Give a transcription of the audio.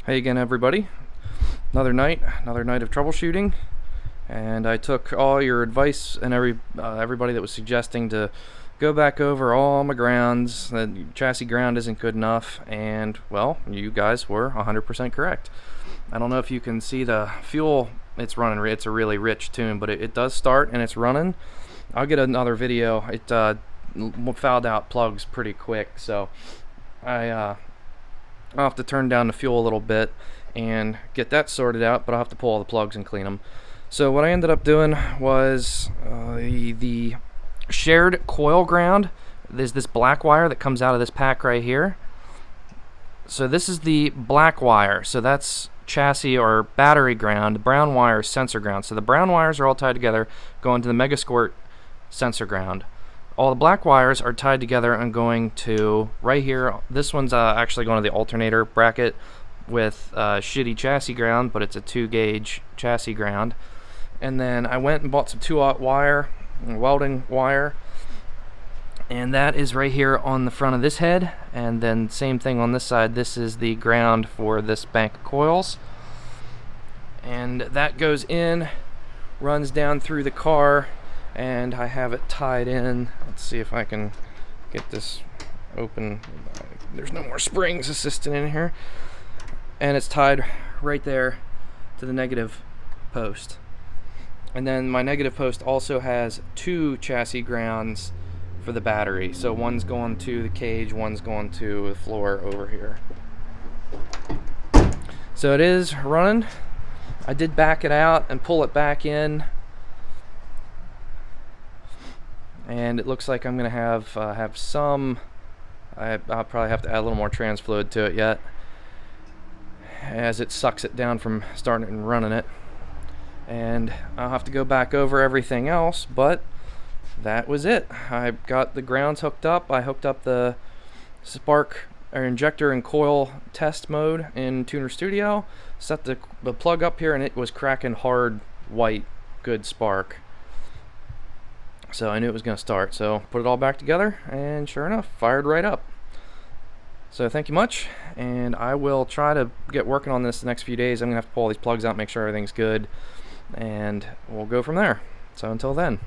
Hey again, everybody. Another night of troubleshooting, and I took all your advice and everybody that was suggesting to go back over all my grounds. That chassis ground isn't good enough, and well, you guys were 100% correct. I don't know if you can see the fuel. It's running. It's a really rich tune, but it does start and it's running. I'll get another video. It fouled out plugs pretty quick, so I'll have to turn down the fuel a little bit and get that sorted out, but I'll have to pull all the plugs and clean them. So what I ended up doing was the shared coil ground. There's this black wire that comes out of this pack right here. So this is the black wire, so that's chassis or battery ground. The brown wire is sensor ground. So the brown wires are all tied together going to the Megasquirt sensor ground. All the black wires are tied together and going to right here. This one's actually going to the alternator bracket with shitty chassis ground, but it's a 2-gauge chassis ground. And then I went and bought some 2-aught wire, welding wire, and that is right here on the front of this head. And then same thing on this side. This is the ground for this bank of coils, and that goes in, runs down through the car, and I have it tied in. Let's see if I can get this open. There's no more springs assisting in here. And it's tied right there to the negative post. And then my negative post also has 2 chassis grounds for the battery. So one's going to the cage, one's going to the floor over here. So it is running. I did back it out and pull it back in, and it looks like I'm gonna have some. I'll probably have to add a little more trans fluid to it yet, as it sucks it down from starting and running it. And I'll have to go back over everything else, but that was it. I got the grounds hooked up. I hooked up the spark or injector and coil test mode in Tuner Studio, set the plug up here, and it was cracking hard white, good spark. So I knew it was going to start. So put it all back together, and sure enough, fired right up. So thank you much, and I will try to get working on this the next few days. I'm going to have to pull all these plugs out, make sure everything's good, and we'll go from there. So until then.